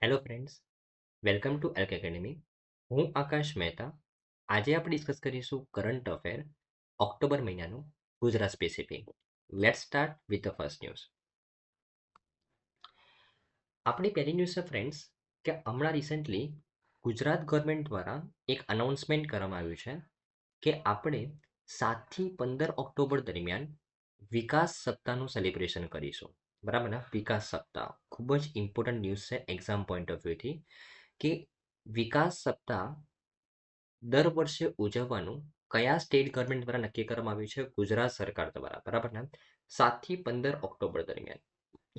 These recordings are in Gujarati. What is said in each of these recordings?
Hello friends, welcome to elk academy. હું આકાશ મહેતા. આજે આપણે ડિસ્કસ કરીશું કરંટ અફેર ઓક્ટોબર મહિનાનું Gujarat specific. Let's start with the first news. આપણી પહેલી ન્યૂઝ છે ફ્રેન્ડ્સ કે હમણાં રિસેન્ટલી ગુજરાત ગવર્મેન્ટ દ્વારા એક અનાઉન્સમેન્ટ કરવામાં આવ્યું છે કે આપણે 7 થી 15 ઓક્ટોબર દરમિયાન વિકાસ સપ્તાહનું સેલિબ્રેશન કરીશું. બરાબર ને? વિકાસ સપ્તાહ ખૂબ જ ઇમ્પોર્ટન્ટ ન્યૂઝ છે એક્ઝામ પોઈન્ટ ઓફ વ્યૂથી કે વિકાસ સપ્તાહ દર વર્ષે ઉજવવાનું કયા સ્ટેટ ગવર્મેન્ટ દ્વારા નક્કી કરવામાં આવ્યું છે? ગુજરાત સરકાર દ્વારા. બરાબર ને? 7 થી 15 ઓક્ટોબર દરમિયાન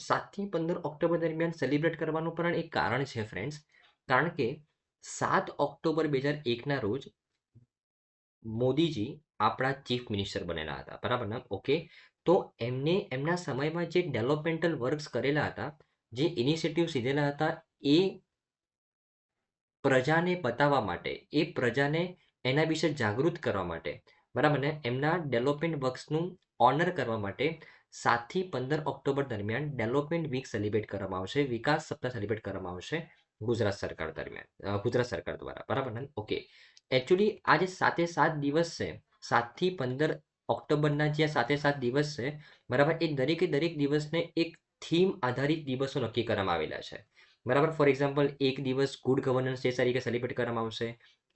7 થી 15 ઓક્ટોબર દરમિયાન સેલિબ્રેટ કરવાનું પણ એક કારણ છે ફ્રેન્ડ્સ, કારણ કે 7 ઓક્ટોબર 2001ના રોજ મોદીજી આપણા ચીફ મિનિસ્ટર બનેલા હતા. બરાબર ને? ઓકે, તો એમને એમના સમયમાં જે ડેવલપમેન્ટલ વર્ક્સ કરેલા હતા, જે ઇનિશિયેટિવ્સ લીધેલા હતા, એ પ્રજાને બતાવવા માટે, એ પ્રજાને એના વિશે જાગૃત કરવા માટે, બરાબર ને, એમના ડેવલપમેન્ટ વર્ક્સનું ઓનર કરવા માટે 7 થી 15 ઓક્ટોબર દરમિયાન ડેવલપમેન્ટ વીક સેલિબ્રેટ કરવામાં આવશે, વિકાસ સપ્તાહ સેલિબ્રેટ કરવામાં આવશે ગુજરાત સરકાર દરમિયાન, ગુજરાત સરકાર દ્વારા. બરાબર ને? ઓકે, એકચ્યુઅલી આ જે 7 દિવસ છે, 7 થી 15 ઓક્ટોબરના જે 7 દિવસ છે, બરાબર, એ દરેકે દરેક દિવસને એક થીમ આધારિત દિવસો નક્કી કરવામાં આવેલા છે. બરાબર, ફોર એક્ઝામ્પલ એક દિવસ ગુડ ગવર્નન્સ ડે તરીકે સેલિબ્રેટ કરવામાં આવશે,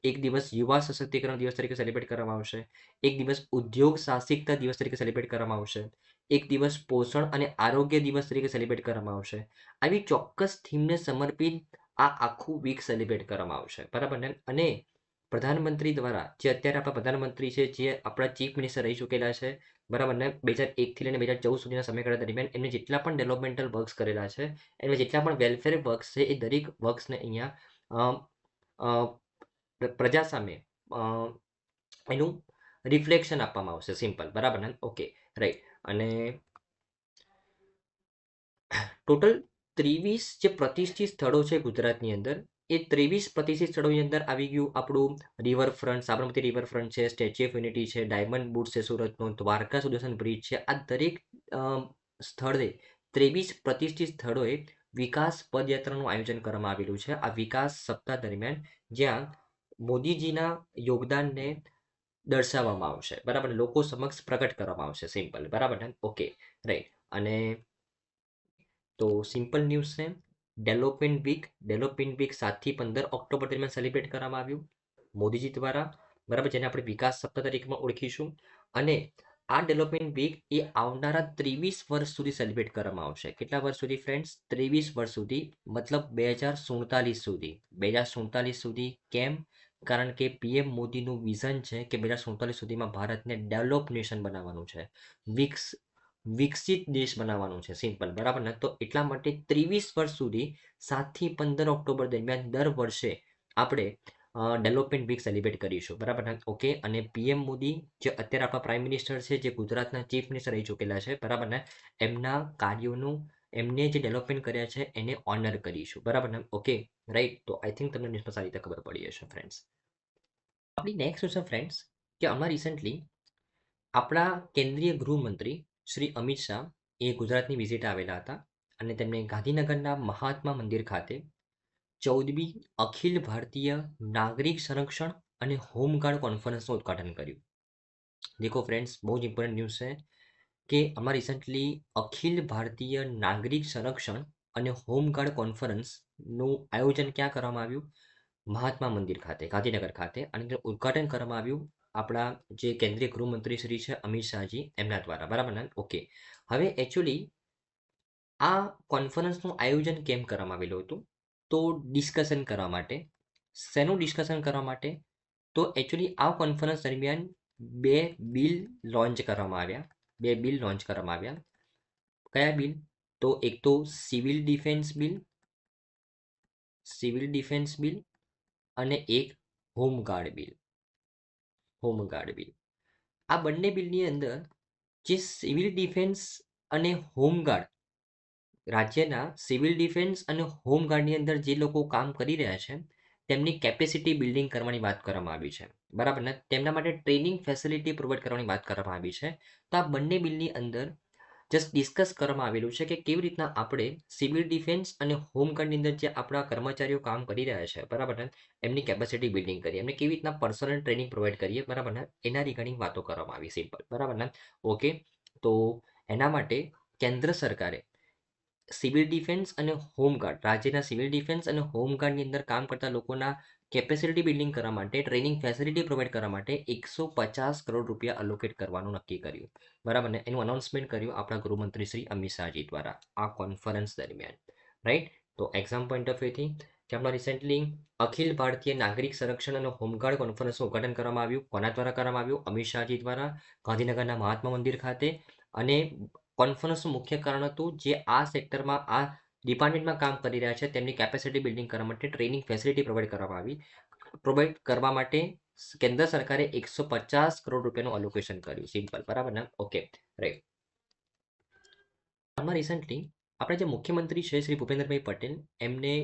એક દિવસ યુવા સશક્તિકરણ દિવસ તરીકે સેલિબ્રેટ કરવામાં આવશે, એક દિવસ ઉદ્યોગ સાહસિકતા દિવસ તરીકે સેલિબ્રેટ કરવામાં આવશે, એક દિવસ પોષણ અને આરોગ્ય દિવસ તરીકે સેલિબ્રેટ કરવામાં આવશે. આવી ચોક્કસ થીમને સમર્પિત આ આખું વીક સેલિબ્રેટ કરવામાં આવશે. બરાબર ને? અને પ્રધાનમંત્રી દ્વારા, જે અત્યારે આપણા પ્રધાનમંત્રી છે, જે આપણા ચીફ મિનિસ્ટર રહી ચૂકેલા છે, બરાબર ને, 2001થી લઈને 2014 સુધીના સમયગાળા દરમિયાન એમને જેટલા પણ ડેવલપમેન્ટલ વર્ક્સ કરેલા છે, એમને જેટલા પણ વેલફેર વર્ક્સ છે, એ દરેક વર્ક્સને અહીંયા પ્રજા સામે એનું રિફ્લેક્શન આપવામાં આવશે. સિમ્પલ. બરાબર ને? Okay, right. અને ટોટલ 23 જે પ્રતિષ્ઠિત સ્થળો છે ગુજરાતની અંદર, એ 23 પ્રતિષ્ઠિત સ્થળોની અંદર આવી ગયું આપણું રિવરફ્રન્ટ, સાબરમતી રિવરફ્રન્ટ છે, સ્ટેચ્યુ ઓફ યુનિટી છે, ડાયમંડ બુટ છે સુરતનો, દ્વારકા સુદર્શન બ્રિજ છે. આ દરેક સ્થળે 23 પ્રતિષ્ઠિત સ્થળોએ વિકાસ પદયાત્રાનું આયોજન કરવામાં આવેલું છે આ વિકાસ સપ્તાહ દરમિયાન, જ્યાં મોદીજીના યોગદાનને દર્શાવવામાં આવશે. બરાબર, લોકો સમક્ષ પ્રગટ કરવામાં આવશે. સિમ્પલ. બરાબર ને? Okay, right. અને તો સિમ્પલ ન્યૂઝ છે, ડેવલપમેન્ટ વીક 7 થી 15 ઓક્ટોબર દરમિયાન સેલિબ્રેટ કરવામાં આવ્યું મોદીજી દ્વારા. બરાબર, જેને આપણે વિકાસ સપ્તાહ તરીકેમાં ઓળખીશું. અને આ ડેવલપમેન્ટ વીક એ આવનારા 23 વર્ષ સુધી સેલિબ્રેટ કરવામાં આવશે. કેટલા વર્ષ સુધી ફ્રેન્ડ્સ? 23 વર્ષ સુધી, મતલબ 2047 સુધી. 2047 સુધી. કેમ? કારણ કે પીએમ મોદીનું વિઝન છે કે 2047 સુધીમાં ભારતને ડેવલપ નેશન બનાવવાનું છે, વિકસિત દેશ બનાવવાનું છે. સિમ્પલ. બરાબર ને? તો એટલા માટે 23 વર્ષ સુધી 7 થી 15 ઓક્ટોબર દરમિયાન દર વર્ષે આપણે ડેવલપમેન્ટ વીક સેલિબ્રેટ કરીશું. બરાબર ને? ઓકે, અને પીએમ મોદી જે અત્યારે આપણા પ્રાઇમ મિનિસ્ટર છે, જે ગુજરાતના ચીફ મિનિસ્ટર રહી ચૂકેલા છે, બરાબર ને, એમના કાર્યોનું, એમને જે ડેવલપમેન્ટ કર્યા છે એને ઓનર કરીશું. બરાબર ને? Okay, right. તો આઈ થિંક તમને ન્યૂઝમાં સારી રીતે ખબર પડી હશે ફ્રેન્ડ્સ. આપણી નેક્સ્ટ ન્યૂઝ છે ફ્રેન્ડ્સ કે હમણાં રિસેન્ટલી આપણા કેન્દ્રીય ગૃહમંત્રી શ્રી અમિત શાહ એ ગુજરાતની વિઝિટ આવેલા હતા અને તેમણે ગાંધીનગરના મહાત્મા મંદિર ખાતે 14મી અખિલ ભારતીય નાગરિક સંરક્ષણ અને હોમગાર્ડ કોન્ફરન્સનું ઉદ્ઘાટન કર્યું. દેખો ફ્રેન્ડ્સ, બહુ જ ઇમ્પોર્ટન્ટ ન્યૂઝ છે કે હમણાં રિસેન્ટલી અખિલ ભારતીય નાગરિક સંરક્ષણ અને હોમગાર્ડ કોન્ફરન્સનું આયોજન ક્યાં કરવામાં આવ્યું? મહાત્મા મંદિર ખાતે, ગાંધીનગર ખાતે. અને તેનું ઉદ્ઘાટન કરવામાં આવ્યું આપણા જે કેન્દ્રીય ગૃહમંત્રી શ્રી છે અમિત શાહજી, એમના દ્વારા. બરાબર ને? ઓકે, હવે એકચ્યુઅલી આ કોન્ફરન્સનું આયોજન કેમ કરવામાં આવેલું હતું? તો ડિસ્કશન કરવા માટે. શેનું ડિસ્કશન કરવા માટે? તો એકચ્યુઅલી આ કોન્ફરન્સ દરમિયાન બે બિલ લોન્ચ કરવામાં આવ્યા. કયા બિલ? તો એક તો સિવિલ ડિફેન્સ બિલ અને એક હોમગાર્ડ બિલ. આ બંને બિલની અંદર જે સિવિલ ડિફેન્સ અને હોમગાર્ડ, રાજ્યના સિવિલ ડિફેન્સ અને હોમગાર્ડની અંદર જે લોકો કામ કરી રહ્યા છે, તેમની કેપેસિટી બિલ્ડિંગ કરવાની વાત કરવામાં આવી છે. બરાબર ને? તેમના માટે ટ્રેનિંગ ફેસિલિટી પ્રોવાઈડ કરવાની વાત કરવામાં આવી છે. તો આ બંને બિલની અંદર જસ્ટ ડિસ્કસ કરવામાં આવેલું છે કે કેવી રીતના આપણે સિવિલ ડિફેન્સ અને હોમગાર્ડની અંદર જે આપણા કર્મચારીઓ કામ કરી રહ્યા છે, બરાબર ને, એમની કેપેસિટી બિલ્ડિંગ કરીએ, એમને કેવી રીતના પર્સનલ ટ્રેનિંગ પ્રોવાઈડ કરીએ, બરાબર ને, એના રિગાર્ડિંગ વાતો કરવામાં આવી સિમ્પલ, બરાબર ને. ઓકે, તો એના માટે કેન્દ્ર સરકારે સિવિલ ડિફેન્સ અને હોમગાર્ડ, રાજ્યના સિવિલ ડિફેન્સ અને હોમગાર્ડની અંદર કામ કરતા લોકોના કેપેસિટી બિલ્ડિંગ કરવા માટે, ટ્રેનિંગ ફેસિલિટી પ્રોવાઈડ કરવા માટે 150 કરોડ રૂપિયા અલોકેટ કરવાનું નક્કી કર્યું, બરાબર ને. એનું અનાઉન્સમેન્ટ કર્યું આપણા ગૃહમંત્રી શ્રી અમિત શાહજી દ્વારા આ કોન્ફરન્સ દરમિયાન, રાઈટ. તો એક્ઝામ પોઈન્ટ ઓફ વ્યૂથી કે હમણાં રિસેન્ટલી અખિલ ભારતીય નાગરિક સંરક્ષણ અને હોમગાર્ડ કોન્ફરન્સનું ઉદ્ઘાટન કરવામાં આવ્યું. કોના દ્વારા કરવામાં આવ્યું? અમિત શાહજી દ્વારા, ગાંધીનગરના મહાત્મા મંદિર ખાતે. અને કોન્ફરન્સનું મુખ્ય કારણ હતું જે આ સેક્ટરમાં, આ ડિપાર્ટમેન્ટમાં કામ કરી રહ્યા છે તેમની કેપેસિટી બિલ્ડિંગ કરવા માટે ટ્રેનિંગ ફેસિલિટી પ્રોવાઈડ કરવામાં આવી. પ્રોવાઈડ કરવા માટે કેન્દ્ર સરકારે 150 કરોડ રૂપિયાનું અલોકેશન કર્યું, સિમ્પલ, બરાબર ને. Okay, right. હમણાં રિસેન્ટલી આપણે જે મુખ્યમંત્રી છે શ્રી ભૂપેન્દ્રભાઈ પટેલ, એમને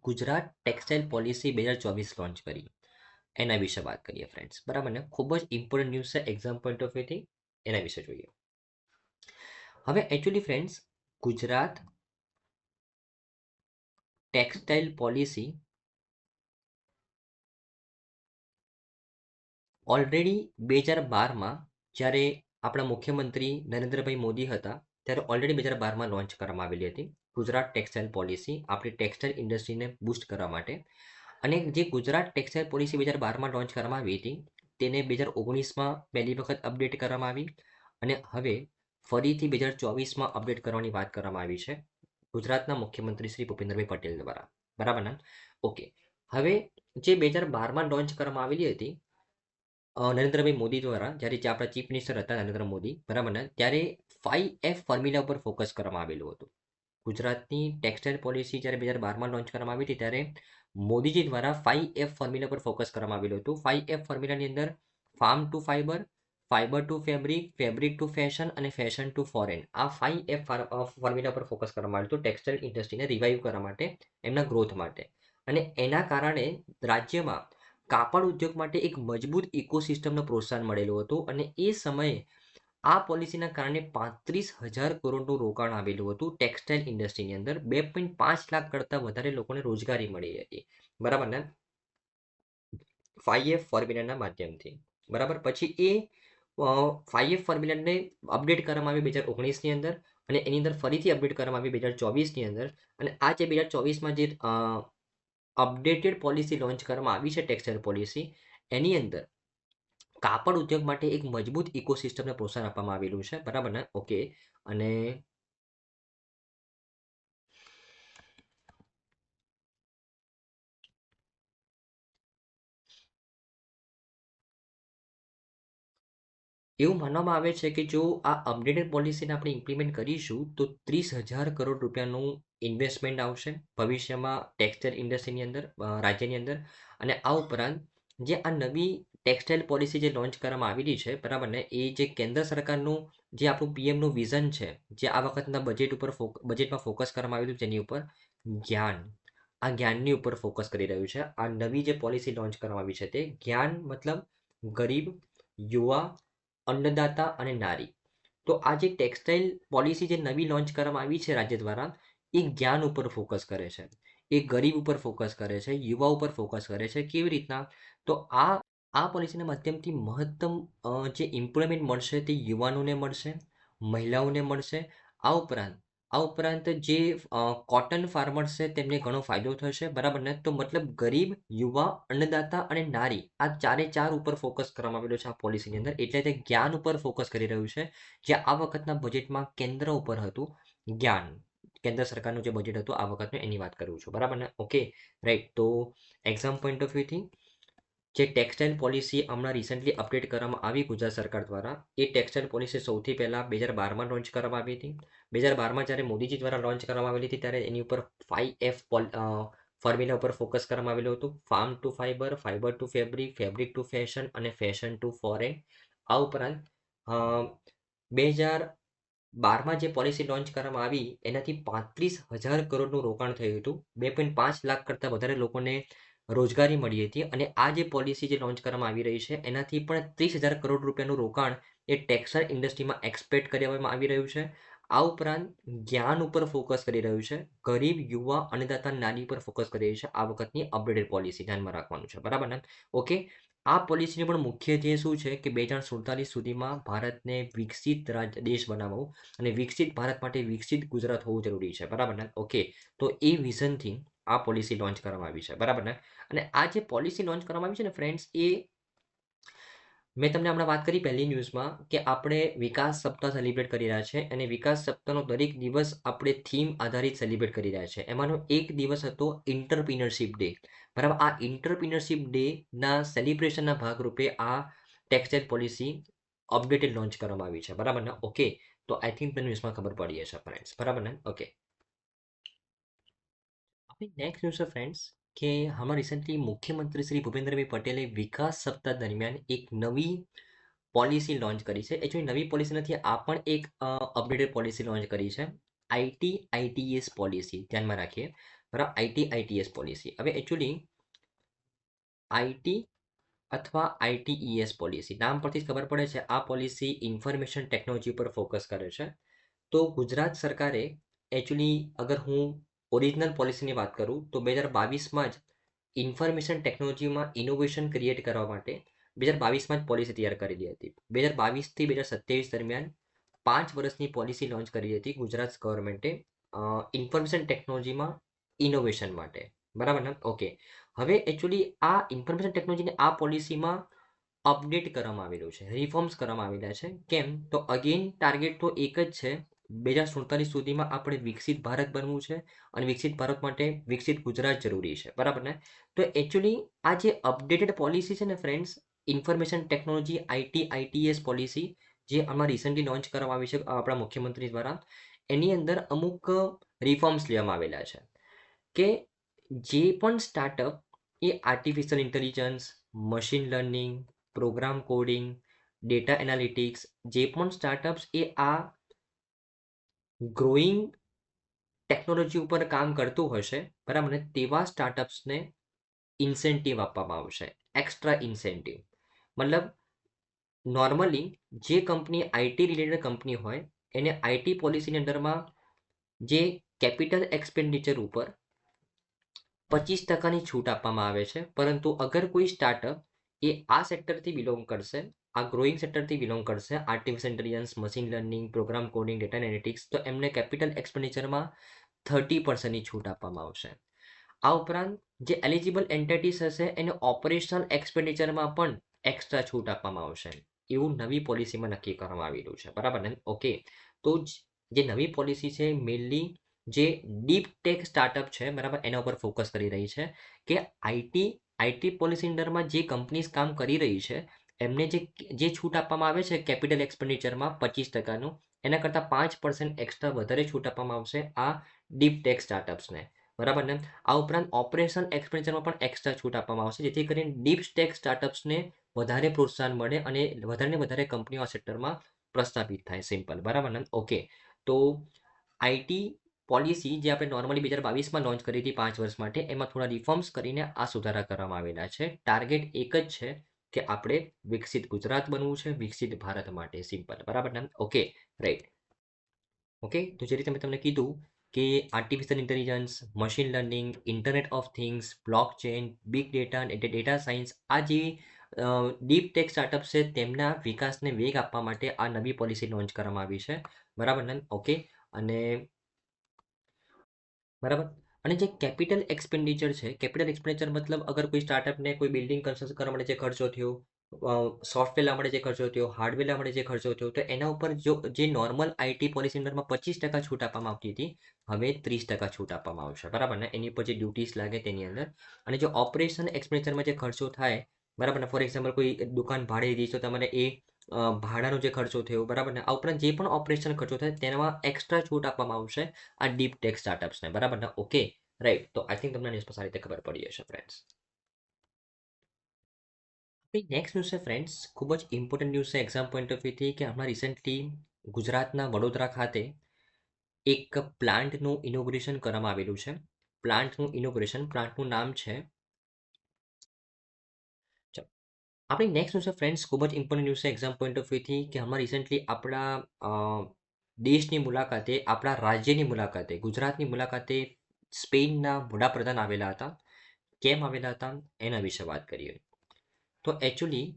ગુજરાત ટેક્સટાઇલ પોલિસી 2024 લોન્ચ કરી. એના વિશે વાત કરીએ ફ્રેન્ડ્સ, બરાબર ને. ખૂબ જ ઇમ્પોર્ટન્ટ ન્યૂઝ છે એક્ઝામ પોઈન્ટ ઓફ વ્યૂથી, એના વિશે જોઈએ. હવે actually friends, Gujarat textile policy already 2012માં જ્યારે આપણા મુખ્યમંત્રી નરેન્દ્રભાઈ મોદી હતા ત્યારે ઓલરેડી 2012માં લોન્ચ કરવામાં આવેલી હતી ગુજરાત ટેક્સટાઇલ પોલિસી, આપણી ટેક્સટાઇલ ઇન્ડસ્ટ્રીને બૂસ્ટ કરવા માટે. અને જે ગુજરાત ટેક્સટાઇલ પોલિસી 2012માં લોન્ચ કરવામાં આવી હતી તેને 2019માં પહેલી વખત અપડેટ કરવામાં આવી અને હવે ફરીથી 2024માં અપડેટ કરવાની વાત કરવામાં આવી છે ગુજરાતના મુખ્યમંત્રી શ્રી ભૂપેન્દ્રભાઈ પટેલ દ્વારા, બરાબર ને. ઓકે, હવે જે 2012માં લોન્ચ કરવામાં આવેલી હતી નરેન્દ્રભાઈ મોદી દ્વારા, જ્યારે જે આપણા ચીફ મિનિસ્ટર હતા નરેન્દ્ર મોદી, બરાબર ને, ત્યારે 5F ફોર્મ્યુલા ઉપર ફોકસ કરવામાં આવેલું હતું. ગુજરાતની ટેક્સટાઇલ પોલિસી જ્યારે 2012માં લોન્ચ કરવામાં આવી હતી ત્યારે મોદીજી દ્વારા 5F ફોર્મ્યુલા પર ફોકસ કરવામાં આવેલું હતું. 5F ફોર્મ્યુલાની અંદર farm to fibre, fibre to fabric, fabric to fashion અને ફેશન ટુ ફોરેન, આ 5F ફોર્મ્યુલા પર ફોકસ કરવામાં આવ્યું હતું ટેક્સટાઇલ ઇન્ડસ્ટ્રીને રિવાઇવ કરવા માટે, એમના ગ્રોથ માટે. અને એના કારણે રાજ્યમાં કાપડ ઉદ્યોગ માટે એક મજબૂત ઇકોસિસ્ટમનું પ્રોત્સાહન મળેલું હતું અને એ સમયે આ પોલિસીના કારણે 35,000 કરોડનું રોકાણ આવેલું હતું ટેક્સટાઇલ ઇન્ડસ્ટ્રીની અંદર. 2.5 લાખ કરતાં વધારે લોકોને રોજગારી મળી હતી, બરાબર ને, 5F ફોર્મ્યુલાના માધ્યમથી, બરાબર. પછી એ 5F ફોર્મ્યુલાને અપડેટ કરવામાં આવી 2019ની અંદર અને એની અંદર ફરીથી અપડેટ કરવામાં આવી 2024ની અંદર. અને આ જે 2024માં જે અપડેટેડ પોલિસી લોન્ચ કરવામાં આવી છે ટેક્સટાઇલ પોલિસી, એની અંદર કાપડ ઉદ્યોગ માટે એક મજબૂત ઇકોસિસ્ટમને પ્રોત્સાહન આપવામાં આવેલું છે, બરાબર ને. ઓકે, અને એવું માનવામાં આવે છે કે જો આ અપડેટેડ પોલિસીને આપણે ઇમ્પ્લિમેન્ટ કરીશું તો 30,000 કરોડ રૂપિયાનું ઇન્વેસ્ટમેન્ટ આવશે ભવિષ્યમાં ટેક્સટાઇલ ઇન્ડસ્ટ્રીની અંદર, રાજ્યની અંદર. અને આ ઉપરાંત જે આ નવી ટેક્સટાઇલ પોલિસી જે લોન્ચ કરવામાં આવેલી છે, બરાબર ને, એ જે કેન્દ્ર સરકારનું જે આપણું પીએમનું વિઝન છે, જે આ વખતના બજેટમાં ફોકસ કરવામાં આવેલું છે, જેની ઉપર જ્ઞાન, આ જ્ઞાનની ઉપર ફોકસ કરી રહ્યું છે. આ નવી જે પોલિસી લોન્ચ કરવામાં આવી છે તે જ્ઞાન મતલબ ગરીબ, યુવા, અન્નદાતા અને નારી. તો આ જે ટેક્સટાઇલ પોલિસી જે નવી લોન્ચ કરવામાં આવી છે રાજ્ય દ્વારા, એ જ્ઞાન ઉપર ફોકસ કરે છે, એ ગરીબ ઉપર ફોકસ કરે છે, યુવા ઉપર ફોકસ કરે છે. કેવી રીતના? તો આ પોલિસીના માધ્યમથી મહત્તમ જે એમ્પ્લોયમેન્ટ મળશે તે યુવાનોને મળશે, મહિલાઓને મળશે. આ ઉપરાંત જે કોટન ફાર્મર્સ છે તેમને ઘણો ફાયદો થશે, બરાબર ને. તો મતલબ ગરીબ, યુવા, અન્નદાતા અને નારી, આ ચારે ચાર ઉપર ફોકસ કરવામાં આવેલું છે આ પોલિસીની અંદર. એટલે તે જ્ઞાન ઉપર ફોકસ કરી રહ્યું છે, જે આ વખતના બજેટમાં કેન્દ્ર ઉપર હતું જ્ઞાન. કેન્દ્ર સરકારનું જે બજેટ હતું આ વખતનું, એની વાત કરું છું, બરાબર ને. Okay, right. તો એક્ઝામ પોઈન્ટ ઓફ વ્યૂથી જે ટેક્સટાઇલ પોલિસી હમણાં રિસેન્ટલી અપડેટ કરવામાં આવી ગુજરાત સરકાર દ્વારા, એ ટેક્સટાઇલ પોલિસી સૌથી પહેલાં 2012માં લોન્ચ કરવામાં આવી હતી. 2012માં જ્યારે મોદીજી દ્વારા લોન્ચ કરવામાં આવેલી હતી ત્યારે એની ઉપર 5F ફોર્મ્યુલા ઉપર ફોકસ કરવામાં આવેલું હતું. Farm to fibre, fibre to fabric, fabric to fashion અને ફેશન ટુ ફોરેન. આ ઉપરાંત 2012માં જે પોલિસી લોન્ચ કરવામાં આવી એનાથી 35,000 કરોડનું રોકાણ થયું હતું, 2.5 લાખ કરતાં વધારે લોકોને રોજગારી મળી હતી. અને આ જે પોલિસી જે લોન્ચ કરવામાં આવી રહી છે એનાથી પણ 30,000 કરોડ રૂપિયાનું રોકાણ એ ટેક્સટાઇલ ઇન્ડસ્ટ્રીમાં એક્સપેક્ટ કરવામાં આવી રહ્યું છે. આ ઉપરાંત જ્ઞાન ઉપર ફોકસ કરી રહ્યું છે, ગરીબ યુવા અન્નદાતા નાની પર ફોકસ કરી રહ્યું છે. આ વખતની અપડેટેડ પોલિસી ધ્યાનમાં રાખવાનું છે, બરાબર ને? ઓકે. આ પોલિસીનું પણ મુખ્ય ધ્યેય શું છે કે 2047 સુધીમાં ભારતને વિકસિત દેશ બનાવવું અને વિકસિત ભારત માટે વિકસિત ગુજરાત હોવું જરૂરી છે, બરાબર ને? ઓકે. તો એ વિઝનથી આ પોલિસી લોન્ચ કરવામાં આવી છે, બરાબર ને? અને આ જે પોલિસી લોન્ચ કરવામાં આવી છે ને ફ્રેન્ડ્સ, એ મેં તમને હમણાં વાત કરી પહેલી ન્યૂઝમાં કે આપણે વિકાસ સપ્તાહ સેલિબ્રેટ કરી રહ્યા છે અને વિકાસ સપ્તાહનો દરેક દિવસ આપણે થીમ આધારિત સેલિબ્રેટ કરી રહ્યા છે. એમાંનો એક દિવસ હતો ઇન્ટરપ્રિનરશિપ ડે, બરાબર? આ ઇન્ટરપ્રિનરશિપ ડેના સેલિબ્રેશનના ભાગરૂપે આ ટેક્સટાઇલ પોલિસી અપડેટેડ લોન્ચ કરવામાં આવી છે, બરાબર ને? ઓકે. તો આઈ થિંક તમને ન્યૂઝમાં ખબર પડી હશે ફ્રેન્ડ્સ, બરાબર ને? ઓકે. આપણી નેક્સ્ટ ન્યૂઝ છે ફ્રેન્ડ્સ કે હમણાં રિસેન્ટલી મુખ્યમંત્રી શ્રી ભૂપેન્દ્રભાઈ પટેલે વિકાસ સપ્તાહ દરમિયાન એક નવી પોલિસી લોન્ચ કરી છે. એકચ્યુઅલી નવી પોલિસી નથી, આ પણ એક અપડેટેડ પોલિસી લોન્ચ કરી છે. આઈટીએસ પોલિસી ધ્યાનમાં રાખીએ, બરાબર? ITS policy. હવે એકચ્યુઅલી આઈટી અથવા આઈટીઈએસ પોલિસી નામ પરથી જ ખબર પડે છે આ પોલિસી ઇન્ફોર્મેશન ટેકનોલોજી પર ફોકસ કરે છે. તો ગુજરાત સરકારે એકચ્યુઅલી અગર હું ઓરિજિનલ પોલિસીની વાત કરું તો 2022માં જ ઇન્ફોર્મેશન ટેકનોલોજીમાં ઇનોવેશન ક્રિએટ કરવા માટે 2022માં જ પોલિસી તૈયાર કરેલી હતી. 2022થી 2027 દરમિયાન 5 વર્ષની પોલિસી લોન્ચ કરી હતી ગુજરાત ગવર્મેન્ટે ઇન્ફોર્મેશન ટેકનોલોજીમાં ઇનોવેશન માટે, બરાબર ને? ઓકે. હવે એકચ્યુઅલી આ ઇન્ફોર્મેશન ટેકનોલોજીની આ પોલિસીમાં અપડેટ કરવામાં આવેલું છે, રિફોર્મ્સ કરવામાં આવેલા છે. કેમ? તો અગેન ટાર્ગેટ તો એક જ છે, 2047 સુધીમાં આપણે વિકસિત ભારત બનવું છે અને વિકસિત ભારત માટે વિકસિત ગુજરાત જરૂરી છે, બરાબર ને? તો એકચ્યુઅલી આ જે અપડેટેડ પોલિસી છે ને friends, information technology ITS policy જે આમાં રિસન્ટલી લોન્ચ કરવામાં આવી છે આપણા મુખ્યમંત્રી દ્વારા, એની અંદર અમુક રિફોર્મ્સ લેવામાં આવેલા છે કે જે પણ સ્ટાર્ટઅપ એ artificial intelligence, machine learning, program coding, data analytics, જે પણ સ્ટાર્ટઅપ્સ એ આ ગ્રોઈંગ ટેકનોલોજી ઉપર કામ કરતું હશે, બરાબર ને? તેવા સ્ટાર્ટઅપ્સને ઇન્સેન્ટિવ આપવામાં આવશે, એક્સ્ટ્રા ઇન્સેન્ટિવ. મતલબ નોર્મલી જે કંપની આઈટી રિલેટેડ કંપની હોય એને આઈટી પોલિસીની અંદરમાં જે કેપિટલ એક્સપેન્ડિચર ઉપર 25% છૂટ આપવામાં આવે છે. પરંતુ અગર કોઈ સ્ટાર્ટઅપ એ આ સેક્ટરથી બિલોંગ કરશે, આ ગ્રોઈંગ સેક્ટરથી બિલોંગ કરશે, artificial intelligence, machine learning, program coding, data analytics, તો એમને કેપિટલ એક્સપેન્ડિચરમાં 30%ની છૂટ આપવામાં આવશે. આ ઉપરાંત જે એલિજિબલ એન્ટિટીસ હશે એને ઓપરેશનલ એક્સપેન્ડિચરમાં પણ એક્સ્ટ્રા છૂટ આપવામાં આવશે. એવું નવી પોલિસીમાં નક્કી કરવામાં આવેલું છે, બરાબર ને? ઓકે. તો જે નવી પોલિસી છે મેઇનલી જે ડીપ ટેક સ્ટાર્ટઅપ છે, બરાબર, એના ઉપર ફોકસ કરી રહી છે કે આઈટી પોલિસી અંડરમાં જે કંપનીઝ કામ કરી રહી છે એમને જે છૂટ આપવામાં આવે છે કેપિટલ એક્સપેન્ડિચરમાં 25%નું, એના કરતાં 5% એક્સ્ટ્રા વધારે છૂટ આપવામાં આવશે આ ડીપ ટેક સ્ટાર્ટઅપ્સને, બરાબર ને? આ ઉપરાંત ઓપરેશન એક્સપેન્ડિચરમાં પણ એક્સ્ટ્રા છૂટ આપવામાં આવશે જેથી કરીને ડીપ ટેક સ્ટાર્ટઅપ્સને વધારે પ્રોત્સાહન મળે અને વધારે ને વધારે કંપનીઓ આ સેક્ટરમાં પ્રસ્થાપિત થાય. સિમ્પલ, બરાબર ને? ઓકે. તો આઈટી પોલિસી જે આપણે નોર્મલી 2022માં લોન્ચ કરી હતી 5 વર્ષ માટે, એમાં થોડા રિફોર્મ્સ કરીને આ સુધારા કરવામાં આવેલા છે. ટાર્ગેટ એક જ છે કે આપણે વિકસિત ગુજરાત બનવું છે, વિકસિત ભારત માટે. સિમ્પલ, બરાબર ને? Okay, right. ઓકે. તો જે રીતે મેં તમને કીધું કે artificial intelligence, machine learning, internet of things, blockchain, big data અને ડેટા સાયન્સ, આ જે ડીપ ટેક સ્ટાર્ટઅપ છે તેમના વિકાસને વેગ આપવા માટે આ નવી પોલિસી લોન્ચ કરવામાં આવી છે, બરાબર ને? ઓકે. અને બરાબર. અને જે કેપિટલ એક્સપેન્ડિચર છે, કેપિટલ એક્સપેન્ડિચર મતલબ અગર કોઈ સ્ટાર્ટઅપને કોઈ બિલ્ડિંગ કન્સ્ટ્રક્શન કરવા માટે જે ખર્ચો થયો, સોફ્ટવેર લાવવા માટે જે ખર્ચો થયો, હાર્ડવેર લાવવા માટે જે ખર્ચો થયો, તો એના ઉપર જે નોર્મલ આઈટી પોલિસી અંડરમાં 25% છૂટ આપવામાં આવતી હતી, હવે 30% છૂટ આપવામાં આવશે, બરાબર ને? એની ઉપર જે ડ્યુટીઝ લાગે તેની અંદર. અને જો ઓપરેશન એક્સપેન્ડિચરમાં જે ખર્ચો થાય, બરાબર ને? ફોર એક્ઝામ્પલ કોઈ દુકાન ભાડે લીધી તો તમારે એ ભાડાનો જે ખર્ચો થયો, બરાબર ને? આ ઉપરાંત જે પણ ઓપરેશન ખર્ચો થાય તેનામાં એક્સ્ટ્રા છૂટ આપવામાં આવશે આ ડીપ ટેક સ્ટાર્ટઅપ્સને, બરાબર ને? Okay, right. તો આઈ થિંક તમને ન્યૂઝ સારી રીતે ખબર પડી હશે ફ્રેન્ડ્સ. નેક્સ્ટ ન્યૂઝ છે ફ્રેન્ડ્સ, ખૂબ જ ઇમ્પોર્ટન્ટ ન્યૂઝ છે એક્ઝામ પોઈન્ટ ઓફ વ્યૂથી કે હમણાં રિસેન્ટલી ગુજરાતના વડોદરા ખાતે એક પ્લાન્ટનું ઇનોગ્રેશન કરવામાં આવેલું છે. પ્લાન્ટનું નામ છે, આપણી નેક્સ્ટ ન્યૂઝ છે ફ્રેન્ડ્સ, ખૂબ જ ઇમ્પોર્ટન્ટ ન્યૂઝ છે એક્ઝામ પોઈન્ટ ઓફ વ્યૂથી કે હમણાં રિસેન્ટલી આપણા દેશની મુલાકાતે, આપણા રાજ્યની મુલાકાતે, ગુજરાતની મુલાકાતે સ્પેનના વડાપ્રધાન આવેલા હતા. કેમ આવેલા હતા એના વિશે વાત કરીએ. તો એકચ્યુઅલી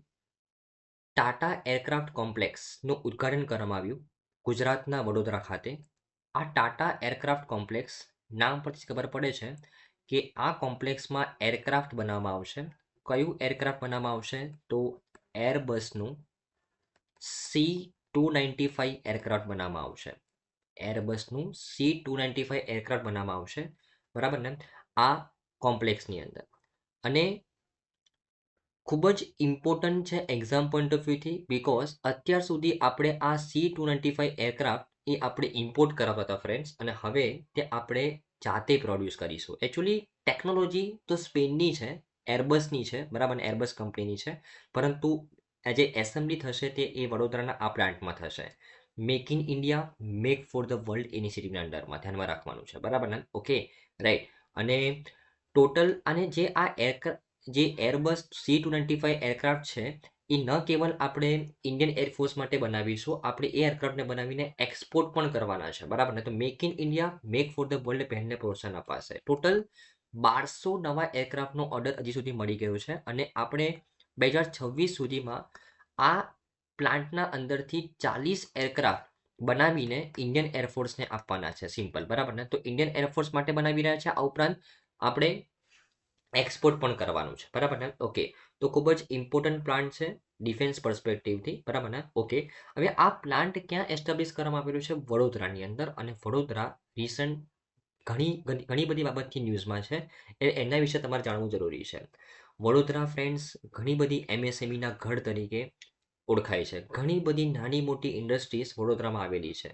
ટાટા એરક્રાફ્ટ કોમ્પ્લેક્સનું ઉદ્ઘાટન કરવામાં આવ્યું ગુજરાતના વડોદરા ખાતે. આ ટાટા એરક્રાફ્ટ કોમ્પ્લેક્સ નામ પરથી ખબર પડે છે કે આ કોમ્પ્લેક્સમાં એરક્રાફ્ટ બનાવવામાં આવશે. કયું એરક્રાફ્ટ બનાવવામાં આવશે? તો એરબસનું C295 એરક્રાફ્ટ બનાવવામાં આવશે. એરબસનું C295 એરક્રાફ્ટ બનાવવામાં આવશે, બરાબર ને, આ કોમ્પ્લેક્સની અંદર. અને ખૂબ જ ઇમ્પોર્ટન્ટ છે એક્ઝામ પોઈન્ટ ઓફ વ્યૂથી, બીકોઝ અત્યાર સુધી આપણે આ C295 એરક્રાફ્ટ એ આપણે ઇમ્પોર્ટ કરાવતા હતા ફ્રેન્ડ્સ, અને હવે તે આપણે જાતે પ્રોડ્યુસ કરીશું. એકચ્યુઅલી ટેકનોલોજી તો સ્પેનની છે, એરબસની છે, બરાબર ને, એરબસ કંપનીની છે, પરંતુ જે એસેમ્બલી થશે તે એ વડોદરાના આ પ્લાન્ટમાં થશે. Make in India, make for the world ઇનિશિયેટિવના અંડરમાં ધ્યાનમાં રાખવાનું છે, બરાબર ને, ઓકે, રાઈટ. અને ટોટલ અને જે એરબસ C295 એરક્રાફ્ટ છે એ ન કેવલ આપણે ઇન્ડિયન એરફોર્સ માટે બનાવીશું, આપણે એ એરક્રાફ્ટને બનાવીને એક્સપોર્ટ પણ કરવાના છે, બરાબર ને. તો make in India, make for the world પહેલને પ્રોત્સાહન અપાશે. ટોટલ 1200 નવા એરક્રાફ્ટનો ઓર્ડર હજી સુધી મળી ગયો છે, અને આપણે 2026 સુધીમાં આ પ્લાન્ટના અંદરથી 40 એરક્રાફ્ટ બનાવીને ઇન્ડિયન એરફોર્સને આપવાના છે. સિમ્પલ, બરાબર ને. તો ઇન્ડિયન એરફોર્સ માટે બનાવી રહ્યા છે. આ ઉપરાંત આપણે એક્સપોર્ટ પણ કરવાનું છે, બરાબર ને, ઓકે. તો ખૂબ જ ઇમ્પોર્ટન્ટ પ્લાન્ટ છે ડિફેન્સ પર્સપેક્ટિવથી, બરાબર ને, ઓકે. હવે આ પ્લાન્ટ ક્યાં એસ્ટાબ્લિશ કરવામાં આવેલું છે? વડોદરાની અંદર. અને વડોદરા રિસન્ટ ઘણી બધી બાબતથી ન્યૂઝમાં છે, એના વિશે તમારે જાણવું જરૂરી છે. વડોદરા ફ્રેન્ડ્સ ઘણી બધી MSMEના ગઢ તરીકે ઓળખાય છે. ઘણી બધી નાની મોટી ઇન્ડસ્ટ્રીઝ વડોદરામાં આવેલી છે,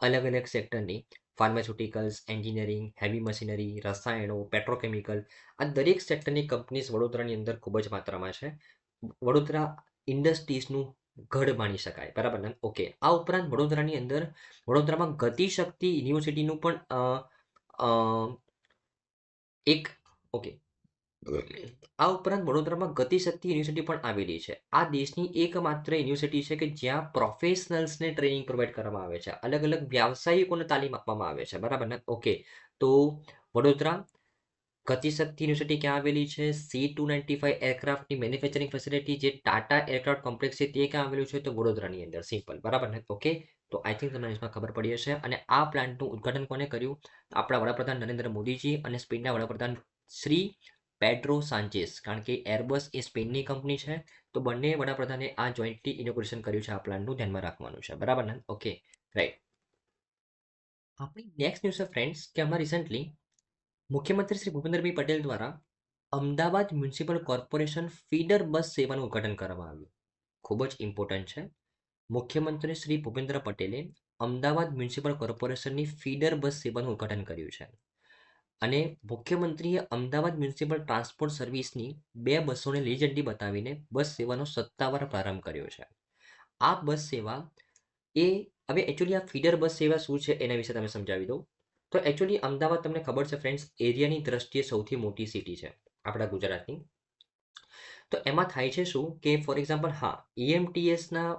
અલગ અલગ સેક્ટરની. ફાર્માસ્યુટિકલ્સ, એન્જિનિયરિંગ, હેવી મશીનરી, રસાયણો, પેટ્રોકેમિકલ, આ દરેક સેક્ટરની કંપનીઝ વડોદરાની અંદર ખૂબ જ માત્રામાં છે. વડોદરા ઇન્ડસ્ટ્રીઝનું ગઢ માની શકાય, બરાબર ને, ઓકે. આ ઉપરાંત વડોદરાની અંદર વડોદરામાં ગતિશક્તિ યુનિવર્સિટીનું પણ એક, ઓકે. આ ઉપરાંત વડોદરામાં ગતિશક્તિ યુનિવર્સિટી પણ આવેલી છે. આ દેશની એકમાત્ર યુનિવર્સિટી છે કે જ્યાં પ્રોફેશનલ્સને ટ્રેનિંગ પ્રોવાઈડ કરવામાં આવે છે, અલગ અલગ વ્યાવસાયિકોને તાલીમ આપવામાં આવે છે, બરાબર ને, ઓકે. તો વડોદરા ગતિશક્તિ યુનિવર્સિટી ક્યાં આવેલી છે? C295 એરક્રાફ્ટની મેન્યુફેક્ચરિંગ ફેસિલિટી જે ટાટા એરક્રાફ્ટ કોમ્પ્લેક્સ છે તે ક્યાં આવેલું છે? તો વડોદરાની અંદર. સિમ્પલ, બરાબર ને, ઓકે. તો આઈ થિંક તમને इसमें ખબર પડી હશે. અને આ પ્લાન્ટનું ઉદ્ઘાટન કોને કર્યું? આપણા વડાપ્રધાન નરેન્દ્ર મોદીજી અને સ્પેનના વડાપ્રધાન શ્રી પેડ્રો સાંચેસ. કારણ કે એરબસ એ સ્પેનની કંપની છે, તો બંને વડાપ્રધાને આ જોઈન્ટલી ઇનોગ્રેશન કર્યું છે. આ પ્લાન્ટનું ધ્યાનમાં રાખવાનું છે, બરાબર ને, ઓકે, રાઈટ. આપણી નેક્સ્ટ ન્યૂઝ છે ફ્રેન્ડ્સ કે હમણાં રિસન્ટલી મુખ્યમંત્રી શ્રી ભૂપેન્દ્રભાઈ પટેલ દ્વારા અમદાવાદ મ્યુનિસિપલ કોર્પોરેશન ફીડર બસ સેવાનું ઉદ્ઘાટન કરવામાં આવ્યું. ખૂબ જ ઇમ્પોર્ટન્ટ છે. મુખ્યમંત્રી શ્રી ભૂપેન્દ્ર પટેલે અમદાવાદ મ્યુનિસિપલ કોર્પોરેશનની ફીડર બસ સેવાનું ઉદ્ઘાટન કર્યું છે. અને મુખ્યમંત્રીએ અમદાવાદ મ્યુનિસિપલ ટ્રાન્સપોર્ટ સર્વિસની 2 બસોને લીલી ઝંડી બતાવીને બસ સેવાનો સત્તાવાર પ્રારંભ કર્યો છે. આ બસ સેવા એ હવે એકચ્યુઅલી આ ફીડર બસ સેવા શું છે એના વિશે તમે સમજાવી દઉં. તો એકચ્યુઅલી અમદાવાદ તમને ખબર છે ફ્રેન્ડ્સ, એરિયાની દ્રષ્ટિએ સૌથી મોટી સિટી છે આપણા ગુજરાતની. તો એમાં થાય છે શું કે ફોર એક્ઝામ્પલ, હા, EMTSના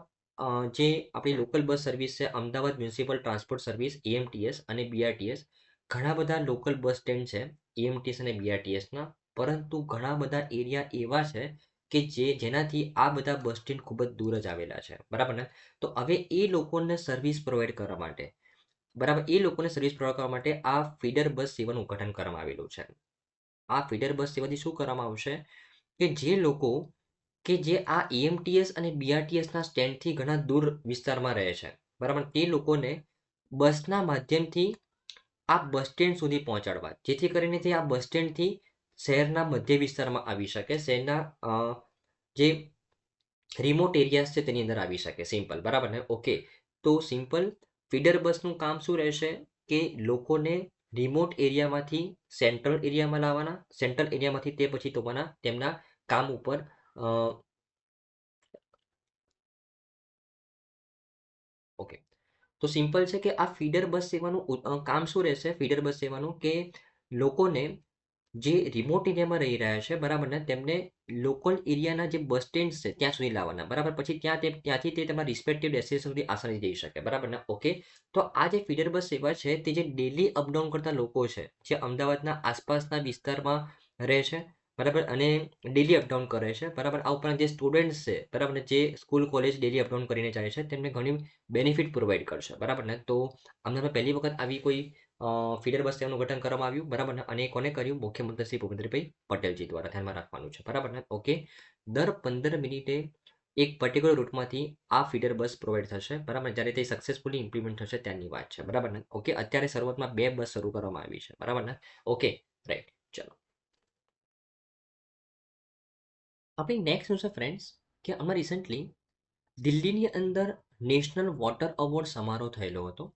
જે આપણી લોકલ બસ સર્વિસ છે, Ahmedabad municipal transport service EMTS અને BRTS, ઘણા બધા લોકલ બસ સ્ટેન્ડ છે EMTS અને BRTSના, પરંતુ ઘણા બધા એરિયા એવા છે કે જેનાથી આ બધા બસ સ્ટેન્ડ ખૂબ જ દૂર જ આવેલા છે, બરાબર ને. તો હવે એ લોકોને સર્વિસ પ્રોવાઈડ કરવા માટે, બરાબર, એ લોકોને સર્વિસ પ્રોવાઈડ કરવા માટે આ ફીડર બસ સેવાનું ઉદ્ઘાટન કરવામાં આવેલું છે. આ ફીડર બસ સેવાથી શું કરવામાં આવશે કે જે લોકો કે જે આ EMTS અને BRTSના સ્ટેન્ડથી ઘણા દૂર વિસ્તારમાં રહે છે, બરાબર, તે લોકોને બસના માધ્યમથી આ બસ સ્ટેન્ડ સુધી પહોંચાડવા, જેથી કરીને તે આ બસ સ્ટેન્ડથી શહેરના મધ્ય વિસ્તારમાં આવી શકે, શહેરના જે રિમોટ એરિયાઝ છે તેની અંદર આવી શકે. સિમ્પલ, બરાબર ને, ઓકે. તો સિમ્પલ ફીડર બસનું કામ શું રહેશે કે લોકોને રિમોટ એરિયામાંથી સેન્ટ્રલ એરિયામાં લાવવાના, સેન્ટ્રલ એરિયામાંથી તે પછી તેમના કામ ઉપર ઓકે. તો સિમ્પલ છે કે આ ફીડર બસ સેવાનું કામ શું રહેશે? ફીડર બસ સેવાનું કે લોકોને જે રિમોટ એરિયામાં રહી રહ્યા છે બરાબર ને તેમને લોકલ એરિયાના જે બસ સ્ટેન્ડ છે ત્યાં સુધી લાવવાના બરાબર પછી ત્યાંથી તે તમારા રિસ્પેક્ટિવ ડેસ્ટિનેશન સુધી આસાની જઈ શકે બરાબર ને ઓકે તો આ જે ફીડર બસ સેવા છે તે જે ડેલી અપડાઉન કરતા લોકો છે જે અમદાવાદના આસપાસના વિસ્તારમાં રહે છે બરાબર અને ડેલી અપડાઉન કરે છે બરાબર આ ઉપરાંત જે સ્ટુડન્ટ્સ છે બરાબર ને જે સ્કૂલ કોલેજ ડેલી અપડાઉન કરીને જાય છે તેમને ઘણી બેનિફિટ પ્રોવાઈડ કરશે બરાબર ને તો અમદાવાદમાં પહેલી વખત આવી કોઈ ફીડર બસ સેવાનું ગઠન કરવામાં આવ્યું બરાબર ને અને કોને કર્યું મુખ્યમંત્રી શ્રી ભૂપેન્દ્રભાઈ પટેલજી દ્વારા ધ્યાનમાં રાખવાનું છે બરાબર ને ઓકે દર 15 મિનિટે એક પર્ટિક્યુલર રૂટમાંથી આ ફીડર બસ પ્રોવાઈડ થશે બરાબર જ્યારે તે સક્સેસફુલી ઇમ્પ્લિમેન્ટ થશે ત્યાંની વાત છે બરાબર ને ઓકે અત્યારે શરૂઆતમાં 2 બસ શરૂ કરવામાં આવી છે બરાબર ને ઓકે રાઈટ ચલો આપણી નેક્સ્ટ ન્યૂઝ છે ફ્રેન્ડ્સ કે હમણાં રિસન્ટલી દિલ્હીની અંદર નેશનલ વોટર એવોર્ડ સમારોહ થયેલો હતો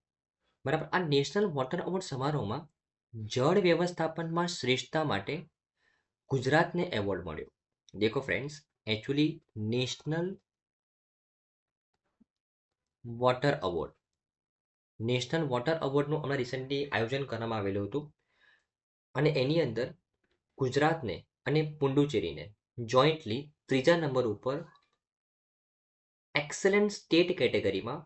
બરાબર આ નેશનલ વોટર એવોર્ડ સમારોહમાં જળ વ્યવસ્થાપનમાં શ્રેષ્ઠતા માટે ગુજરાતને એવોર્ડ મળ્યો દેખો friends actually national water award national water એવોર્ડનું હમણાં રિસેન્ટલી આયોજન કરવામાં આવેલું હતું અને એની અંદર ગુજરાતને અને પુડુચેરીને જોઈન્ટલી ત્રીજા નંબર ઉપર એક્સેલન્ટ સ્ટેટ કેટેગરીમાં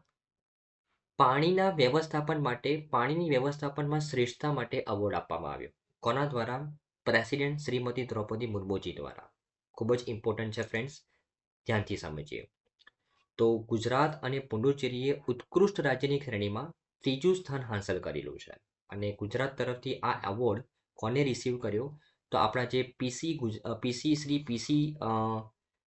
પાણીની વ્યવસ્થાપનમાં શ્રેષ્ઠતા માટે એવોર્ડ આપવામાં આવ્યો કોના દ્વારા પ્રેસિડેન્ટ શ્રીમતી દ્રૌપદી મુર્મુજી દ્વારા ખૂબ જ ઇમ્પોર્ટન્ટ છે ફ્રેન્ડ્સ ધ્યાનથી સમજીએ તો ગુજરાત અને પુડુચેરીએ ઉત્કૃષ્ટ રાજ્યની શ્રેણીમાં ત્રીજું સ્થાન હાંસલ કરેલું છે અને ગુજરાત તરફથી આ એવોર્ડ કોને રિસીવ કર્યો તો આપણા જે પીસી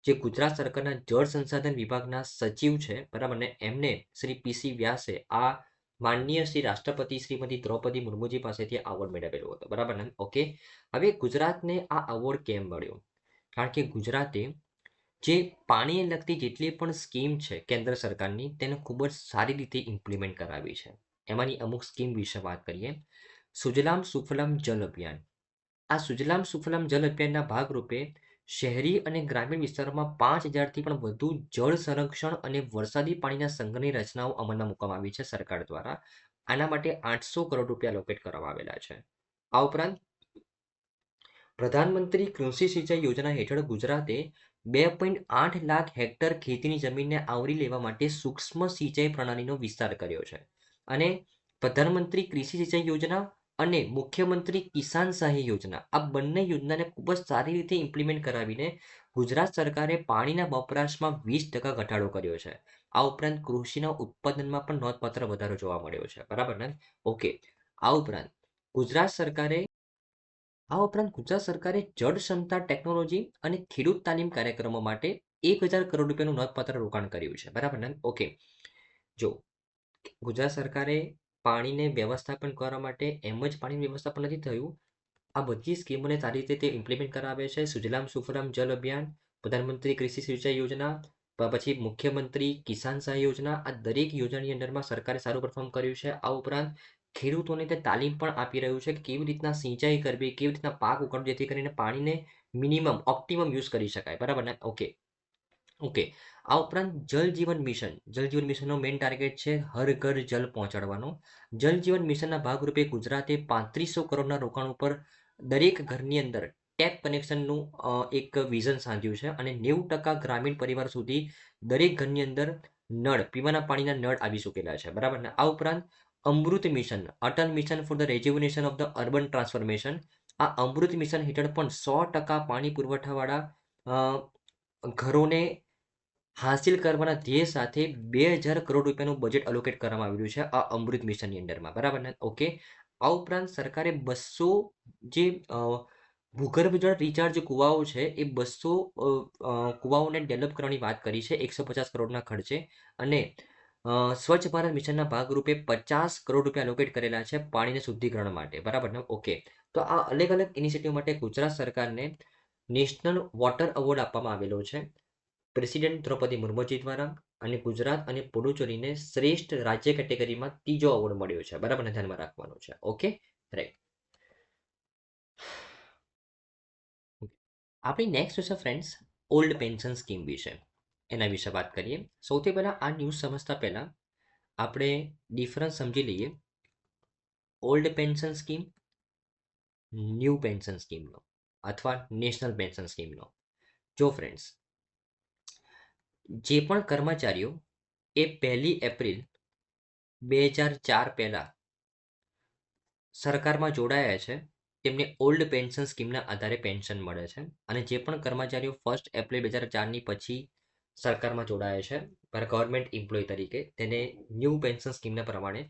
જે ગુજરાત સરકારના જળ સંસાધન વિભાગના સચિવ છે બરાબર ને એમને શ્રી પીસી વ્યાસે આ માનનીય શ્રી રાષ્ટ્રપતિ શ્રીમતી દ્રૌપદી મુર્મુજી પાસેથી એવોર્ડ મેળવેલો હતો બરાબર ને ઓકે હવે ગુજરાતને આ એવોર્ડ કેમ મળ્યો કારણ કે ગુજરાતે જે પાણીને લગતી જેટલી પણ સ્કીમ છે કેન્દ્ર સરકારની તેને ખૂબ જ સારી રીતે ઇમ્પ્લિમેન્ટ કરાવી છે એમાંની અમુક સ્કીમ વિશે વાત કરીએ સુજલામ સુફલામ જલ અભિયાન આ સુજલામ સુફલામ જલ અભિયાનના ભાગરૂપે શહેરી અને ગ્રામીણ વિસ્તારોમાં 5,000થી પણ વધુ જળ સંરક્ષણ અને વરસાદી પાણીના સંગ્રહની રચનાઓ અમલમાં મૂકવામાં આવી છે સરકાર દ્વારા આના માટે 800 કરોડ રૂપિયા લોકેટ કરવામાં આવેલા છે આ ઉપરાંત પ્રધાનમંત્રી કૃષિ સિંચાઈ યોજના હેઠળ ગુજરાતે 2.8 લાખ હેક્ટર ખેતીની જમીનને આવરી લેવા માટે સૂક્ષ્મ સિંચાઈ પ્રણાલીનો વિસ્તાર કર્યો છે અને પ્રધાનમંત્રી કૃષિ સિંચાઈ યોજના અને મુખ્યમંત્રી કિસાન સહાય યોજના આ બંને યોજનાને ખૂબ જ સારી રીતે ઇમ્પ્લિમેન્ટ કરાવીને ગુજરાત સરકારે પાણીના વપરાશમાં 20% ઘટાડો કર્યો છે આ ઉપરાંત કૃષિના ઉત્પાદનમાં પણ નોંધપાત્ર વધારો જોવા મળ્યો છે બરાબર ને ઓકે આ ઉપરાંત ગુજરાત સરકારે ગુજરાત સરકારે જળ ક્ષમતા ટેકનોલોજી અને ખેડૂત તાલીમ કાર્યક્રમો માટે 1,000 કરોડ રૂપિયાનું નોંધપાત્ર રોકાણ કર્યું છે બરાબર ને ઓકે જો ગુજરાત સરકારે પાણીને વ્યવસ્થાપન કરવા માટે એમ જ પાણીની વ્યવસ્થાપન નથી થયું આ બધી સ્કીમોને સારી રીતે તે ઇમ્પ્લિમેન્ટ કરાવે છે સુજલામ સુફલામ જલ અભિયાન પ્રધાનમંત્રી કૃષિ સિંચાઈ યોજના પછી મુખ્યમંત્રી કિસાન સહાય યોજના આ દરેક યોજનાની અંડરમાં સરકારે સારું પરફોર્મ કર્યું છે આ ઉપરાંત ખેડૂતોને તે તાલીમ પણ આપી રહ્યું છે કે કેવી રીતના સિંચાઈ કરવી કેવી રીતના પાક ઉગાડવો જેથી કરીને પાણીને મિનિમમ ઓપ્ટિમમ યુઝ કરી શકાય બરાબર ને ઓકે ઓકે આ ઉપરાંત જલ જીવન મિશનનો મેઇન ટાર્ગેટ છે હર ઘર જલ પહોંચાડવાનો જલ જીવન મિશનના ભાગરૂપે ગુજરાતે 3500 કરોડના રોકાણ ઉપર દરેક ઘરની અંદર ટેપ કનેક્શનનું એક વિઝન સાધ્યું છે અને 90% ગ્રામીણ પરિવાર સુધી દરેક ઘરની અંદર પીવાના પાણીના નળ આવી ચૂકેલા છે બરાબર ને આ ઉપરાંત Amrut mission Atal mission for the rejuvenation of the urban transformation આ અમૃત મિશન હેઠળ પણ 100% પાણી પુરવઠાવાળા ઘરોને હાંસિલ કરવાના ધ્યેય સાથે 2,000 કરોડ રૂપિયાનું બજેટ એલોકેટ કરવામાં આવ્યું છે આ અમૃત મિશનની અંડરમાં બરાબર ને ઓકે આ ઉપરાંત સરકારે 200 જે ભૂગર્ભ જળ રિચાર્જ કુવાઓ છે એ 200 કુવાઓને ડેવલપ કરવાની વાત કરી છે 150 કરોડના ખર્ચે અને સ્વચ્છ ભારત મિશનના ભાગરૂપે 50 કરોડ રૂપિયા એલોકેટ કરેલા છે પાણીને શુદ્ધિકરણ માટે બરાબર ને ઓકે તો આ અલગ અલગ ઇનિશિયેટિવ માટે ગુજરાત સરકારને નેશનલ વોટર એવોર્ડ આપવામાં આવેલો છે પ્રેસિડેન્ટ દ્રૌપદી મુર્મુજી દ્વારા અને ગુજરાત અને પુડુચેરીને શ્રેષ્ઠ રાજ્ય કેટેગરીમાં ત્રીજો એવોર્ડ મળ્યો છે બરાબર ને ધ્યાનમાં રાખવાનું છે ઓકે રાઈટ આપણી નેક્સ્ટ છે ફ્રેન્ડ્સ ઓલ્ડ પેન્શન સ્કીમ વિશે એના વિશે વાત કરીએ સૌથી પહેલા આ ન્યૂઝ સમજતા પહેલા આપણે ડિફરન્સ સમજી લઈએ old pension scheme new pension સ્કીમનો અથવા નેશનલ પેન્શન સ્કીમનો. જો ફ્રેન્ડ્સ, જે પણ કર્મચારીઓ એ 1 એપ્રિલ 2004 પહેલા સરકારમાં જોડાયા છે તેમને ઓલ્ડ પેન્શન સ્કીમના આધારે પેન્શન મળે છે. અને જે પણ કર્મચારીઓ 1 એપ્રિલ 2004ની પછી સરકારમાં જોડાયા છે ગવર્મેન્ટ એમ્પ્લોય તરીકે, તેને ન્યૂ પેન્શન સ્કીમના પ્રમાણે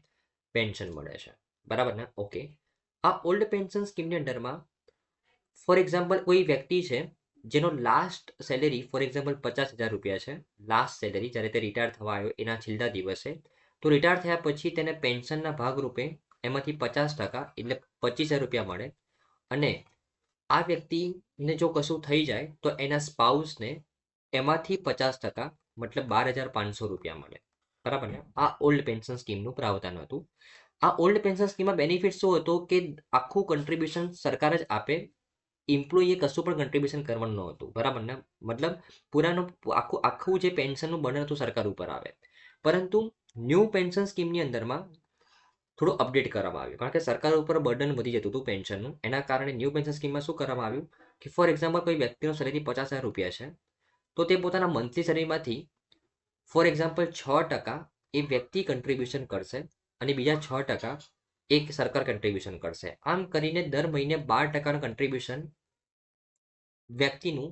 પેન્શન મળે છે. બરાબર ને? ઓકે. આ ઓલ્ડ પેન્શન સ્કીમની અંડરમાં ફોર એક્ઝામ્પલ કોઈ વ્યક્તિ છે જેનો લાસ્ટ સેલેરી ફોર એક્ઝામ્પલ 50,000 રૂપિયા છે, લાસ્ટ સેલેરી જ્યારે તે રિટાયર થવા આવ્યો એના છેલ્લા દિવસે, તો રિટાયર થયા પછી તેને પેન્શનના ભાગરૂપે એમાંથી 50% એટલે 25,000 રૂપિયા મળે. અને આ વ્યક્તિને જો કશું થઈ જાય તો એના સ્પાઉસને એમાંથી 50% મતલબ 12,500 રૂપિયા મળે. બરાબર ને? આ ઓલ્ડ પેન્શન સ્કીમનું પ્રાવધાન હતું. આ ઓલ્ડ પેન્શન સ્કીમમાં બેનિફિટ શું હતો કે આખું કન્ટ્રીબ્યુશન સરકાર જ આપે, એમ્પ્લોયીએ કશું પણ કન્ટ્રીબ્યુશન કરવાનું ન હતું. બરાબર ને? મતલબ પૂરાનું આખું જે પેન્શનનું બર્ડન હતું સરકાર ઉપર આવે. પરંતુ ન્યૂ પેન્શન સ્કીમની અંદરમાં થોડું અપડેટ કરવામાં આવ્યું, કારણ કે સરકાર ઉપર બર્ડન વધી જતું હતું પેન્શનનું. એના કારણે ન્યૂ પેન્શન સ્કીમમાં શું કરવામાં આવ્યું કે ફોર એક્ઝામ્પલ કોઈ વ્યક્તિનો સેલેરી 50,000 રૂપિયા છે, તો તે પોતાના મંથલી સેલેરીમાંથી ફોર એક્ઝામ્પલ 6% એ વ્યક્તિ કન્ટ્રીબ્યુશન કરશે અને બીજા 6% એક સરકાર કન્ટ્રીબ્યુશન કરશે. આમ કરીને દર મહિને 12%નું કન્ટ્રીબ્યુશન વ્યક્તિનું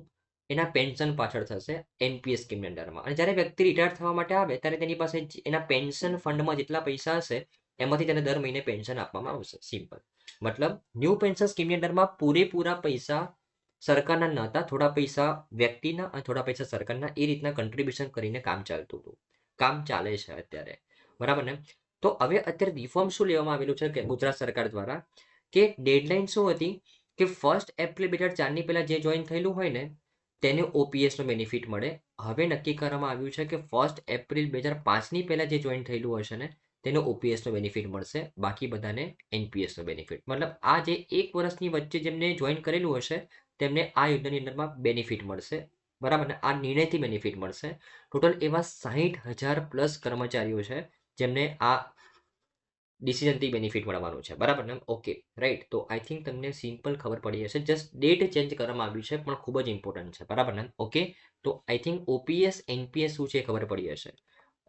એના પેન્શન પાછળ થશે એનપીએસ સ્કીમની અંડરમાં. અને જ્યારે વ્યક્તિ રિટાયર થવા માટે આવે ત્યારે તેની પાસે એના પેન્શન ફંડમાં જેટલા પૈસા હશે એમાંથી તેને દર મહિને પેન્શન આપવામાં આવશે. સિમ્પલ. મતલબ ન્યૂ પેન્શન સ્કીમની અંડરમાં પૂરેપૂરા પૈસા સરકારના ન હતા, થોડા પૈસા વ્યક્તિના અને થોડા પૈસા સરકારના, એ રીતના કન્ટ્રીબ્યુશન કરીને કામ ચાલતું હતું. કામ ચાલે છે અત્યારે. બરાબર ને? તો હવે અત્યારે રિફોર્મ શું લેવામાં આવેલું છે કે ગુજરાત સરકાર દ્વારા, કે ડેડલાઇન શું હતી કે 1 એપ્રિલ 2004ની પહેલા જે જોઈન થયેલું હોય ને તેને ઓપીએસનો બેનિફિટ મળે. હવે નક્કી કરવામાં આવ્યું છે કે 1 એપ્રિલ 2005ની પહેલા જે જોઈન થયેલું હશે ને તેને ઓપીએસનો બેનિફિટ મળશે, બાકી બધાને એનપીએસનો બેનિફિટ. મતલબ આ જે 1 વર્ષની વચ્ચે જેમને જોઈન કરેલું હશે તેમને આ યોજનાની અંદરમાં બેનિફિટ મળશે. બરાબર ને? આ નિર્ણયથી બેનિફિટ મળશે. ટોટલ એવા 60,000+ કર્મચારીઓ છે જેમને આ ડિસિઝનથી બેનિફિટ મળવાનું છે. બરાબર ને? Okay, right. તો આઈ થિંક તમને સિમ્પલ ખબર પડી હશે. જસ્ટ ડેટ ચેન્જ કરવામાં આવ્યું છે પણ ખૂબ જ ઇમ્પોર્ટન્ટ છે. બરાબર ને? ઓકે. તો આઈ થિંક ઓપીએસ એનપીએસ શું છે ખબર પડી હશે.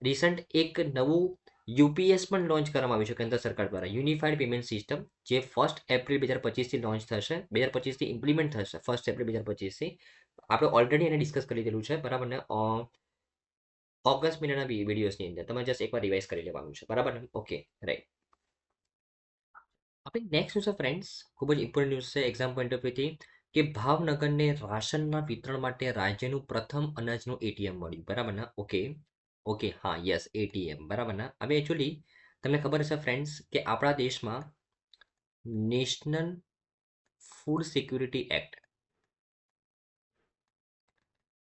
રિસન્ટ એક નવું યુપીએસ પણ લોન્ચ કરવામાં આવ્યું છે કેન્દ્ર સરકાર દ્વારા, યુનિફાઈડ પેમેન્ટ સિસ્ટમ, જે 1 એપ્રિલ 2025થી લોન્ચ થશે, 2025થી ઇમ્પ્લિમેન્ટ થશે 1 એપ્રિલ 2025થી. આપણે ઓલરેડી એને ડિસ્કસ કરી દીધું છે. બરાબર ને? ઓગસ્ટ મહિનાના વિડીયોઝની અંદર તમે જસ્ટ એકવાર રિવાઇઝ કરી લેવાનું છે. બરાબર ને? Okay, right. આપણે નેક્સ્ટ ન્યૂઝ છે ફ્રેન્ડ્સ, ખૂબ જ ઇમ્પોર્ટન્ટ ન્યૂઝ છે એક્ઝામ પોઈન્ટ ઓફ વ્યૂથી, કે ભાવનગરને રાશનના વિતરણ માટે રાજ્યનું પ્રથમ અનાજનું એટીએમ મળ્યું. બરાબર ને? ઓકે. ઓકે, હા, યસ, એટીએમ. બરાબર ને? હવે એકચ્યુઅલી તમને ખબર હશે ફ્રેન્ડ્સ કે આપણા દેશમાં નેશનલ ફૂડ સિક્યુરિટી એક્ટ,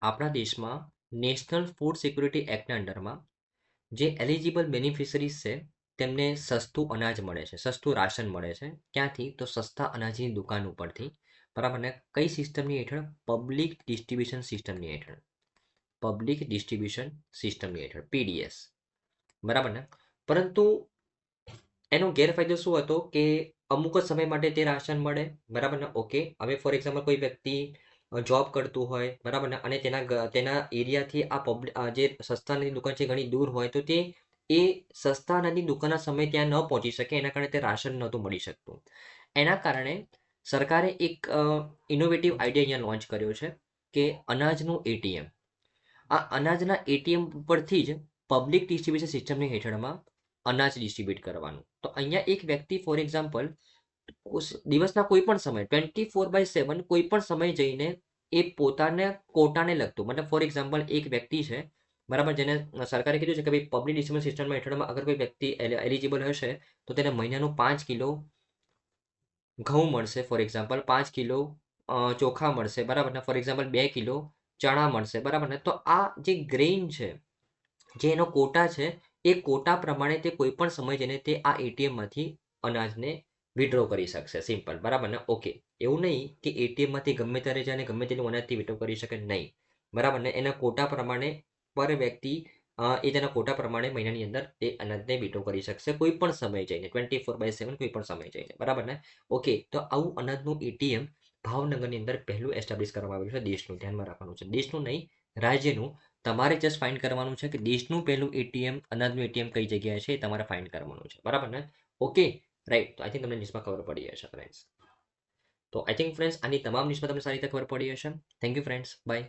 આપણા દેશમાં નેશનલ ફૂડ સિક્યુરિટી એક્ટના અંડરમાં જે એલિજિબલ બેનિફિશરીઝ છે તેમને સસ્તું અનાજ મળે છે, સસ્તું રાશન મળે છે. ક્યાંથી? તો સસ્તા અનાજની દુકાન ઉપરથી. બરાબર ને? કઈ સિસ્ટમની હેઠળ? પબ્લિક ડિસ્ટ્રીબ્યુશન સિસ્ટમની હેઠળ. પબ્લિક ડિસ્ટ્રીબ્યુશન સિસ્ટમની હેઠળ, પીડીએસ. બરાબર ને? પરંતુ એનો ગેરફાયદો શું હતો કે અમુક જ સમય માટે તે રાશન મળે. બરાબર ને? ઓકે. હવે ફોર એક્ઝામ્પલ કોઈ વ્યક્તિ જોબ કરતું હોય, બરાબર ને, અને તેના એરિયાથી આ જે સસ્તા અનાજની દુકાન છે ઘણી દૂર હોય, તો તે એ સસ્તા અનાજની દુકાનના સમય ત્યાં ન પહોંચી શકે, એના કારણે તે રાશન નહોતું મળી શકતું. એના કારણે સરકારે એક ઇનોવેટિવ આઈડિયા અહીંયા લોન્ચ કર્યો છે કે અનાજનું એટીએમ. આ અનાજના એટીએમ ઉપરથી જ પબ્લિક ડિસ્ટ્રીબ્યુશન સિસ્ટમની હેઠળમાં અનાજ ડિસ્ટ્રીબ્યુટ કરવાનું. તો અહીંયા એક વ્યક્તિ ફોર એક્ઝામ્પલ દિવસના કોઈ પણ સમય 24/7 કોઈ પણ સમય જઈને એ પોતાને કોટાને લગતું, મતલબ ફોર એક્ઝામ્પલ એક વ્યક્તિ છે, બરાબર, જેને સરકારે કીધું છે કે ભાઈ પબ્લિક ડિસ્ટ્રીબ્યુશન સિસ્ટમમાં હેઠળમાં અગર કોઈ વ્યક્તિ એલિજિબલ હશે તો તેને મહિનાનું 5 કિલો ઘઉં મળશે, ફોર એક્ઝામ્પલ 5 કિલો ચોખા મળશે, બરાબર ને, ફોર એક્ઝામ્પલ 2 કિલો ચણા મળશે. બરાબર ને? તો આ જે ગ્રેઇન છે, જે એનો કોટા છે, એ કોટા પ્રમાણે તે કોઈ પણ સમય જઈને તે આ એટીએમમાંથી અનાજને વિડ્રો કરી શકશે. સિમ્પલ. બરાબર ને? ઓકે. એવું નહીં કે એટીએમમાંથી ગમે ત્યારે જાય અને ગમે તેટલું અનાજથી વિડ્રો કરી શકે, નહીં. બરાબર ને? એના કોટા પ્રમાણે પર વ્યક્તિ એ તેના કોટા પ્રમાણે મહિનાની અંદર એ અનાજને વિડ્રો કરી શકશે કોઈ પણ સમય જઈને 24/7 કોઈ પણ સમય જઈને બરાબર ને. ઓકે, તો આવું અનાજનું એટીએમ ભાવનગરની અંદર પહેલું એસ્ટાબ્લિશ કરવામાં આવ્યું છે. દેશનું ધ્યાનમાં રાખવાનું છે, દેશનું નહીં, રાજ્યનું. તમારે જસ્ટ ફાઇન્ડ કરવાનું છે કે દેશનું પહેલું એટીએમ, અનાજનું એટીએમ કઈ જગ્યાએ છે, એ તમારે ફાઇન્ડ કરવાનું છે બરાબર ને. Okay, right. તો આઈ થિંક તમને ન્યૂઝમાં ખબર પડી હશે ફ્રેન્ડ્સ. તો આઈ થિંક ફ્રેન્ડ્સ આની તમામ ન્યૂઝમાં તમને સારી રીતે ખબર પડી હશે. Thank you friends, by.